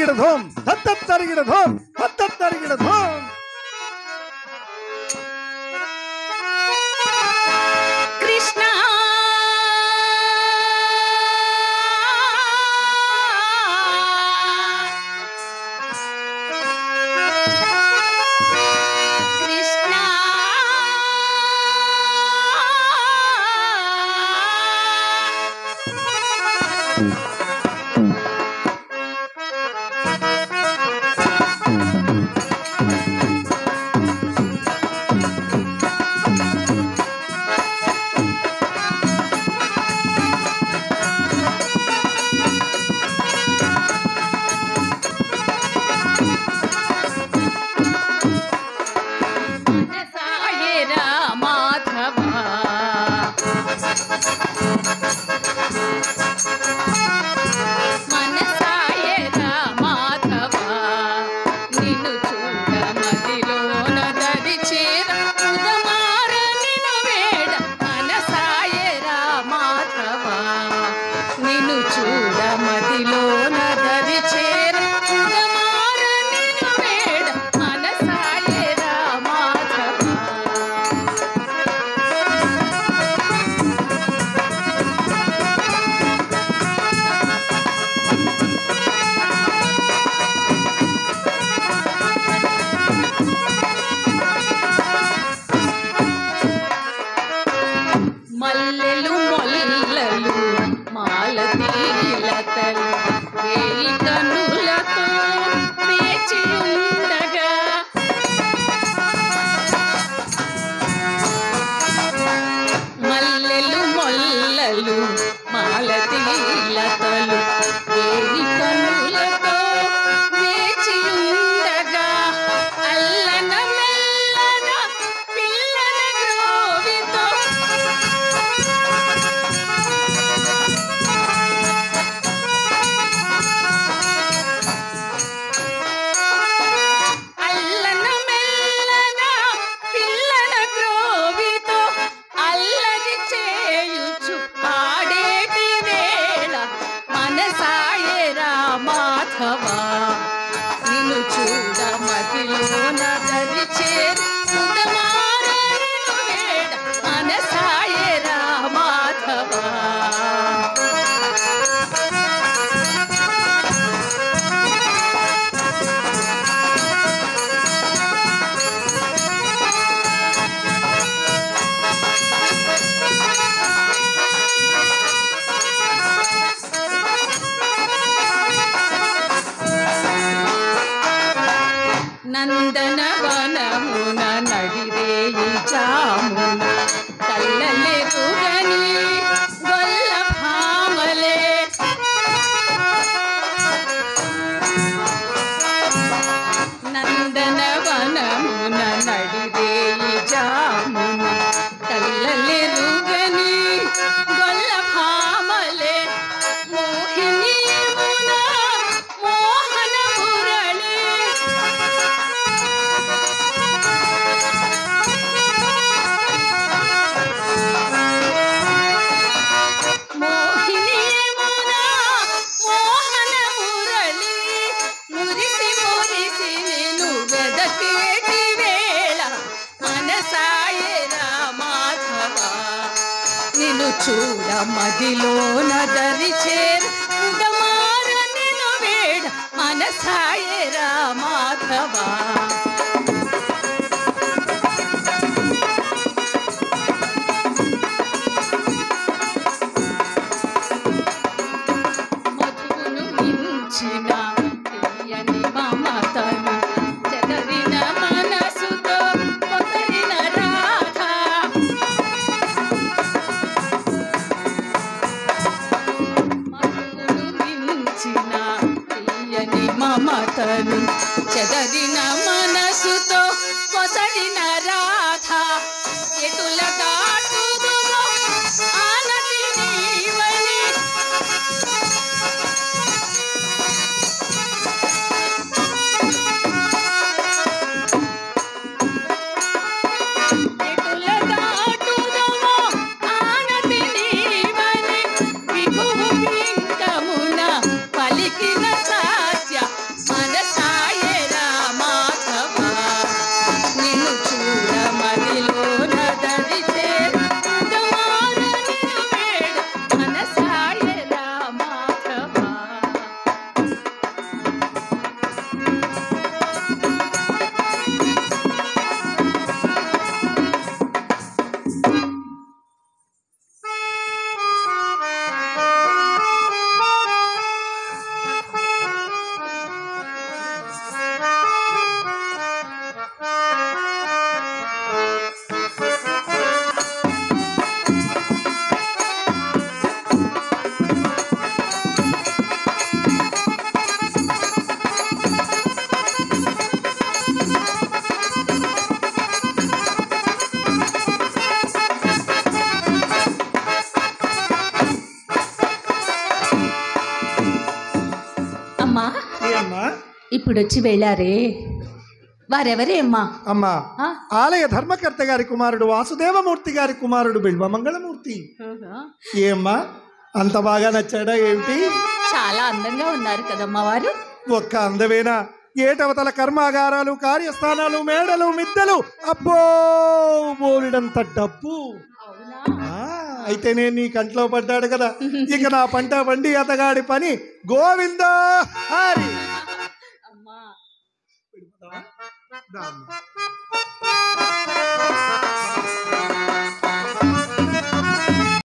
తరిగిడధోం తరిగిడధోం తరిగిడధోం. కృష్ణ నందనవనమున నడిరేయి జామున కల్లలెరుగని గొల్ల భామలే నందనవనమున నడిరేయి జామున కల్లలెరుగని గొల్ల భామలే మోహిని మోహన మురళి చూడ మదిలోన దరిచేర్ ఉదమార నిను వేడ మనసాయరా మాధవా మధువును మించిన తీయని మమతను చెదరిన మనసుతో పొదరిన రాధ మమతను చెదరిన మనసుతో పొసడిన రాధ ఎటుల దాటుదుమో ఆనతి నీవని ఎటుల దాటుదుమో ఆనతి నీవని విభువు పింకమున పలికిన ఏమ్మా? ఇప్పుడు వచ్చి వెళ్ళారే వారెవరే అమ్మా? అమ్మా, ఆ? ఆలయ ధర్మకర్త గారి కుమారుడు వాసుదేవమూర్తి గారి కుమారుడు బిల్వమంగళమూర్తి. ఏమ్మా, అంత బాగా నచ్చాడా ఏమిటి? చాలా అందంగా ఉన్నారు కదమ్మా వారు. ఒక్క అందమేనా, ఏటవతల కర్మాగారాలు, కార్యస్థానాలు, మేడలు, మిద్దెలు, అబ్బో బోలెడంత డబ్బు. అయితే నేను నీ కంట్లో పడ్డాడు కదా, ఇక నా పంట వండి అతగాడి పని గోవిందా హరి. అమ్మా దా అమ్మా.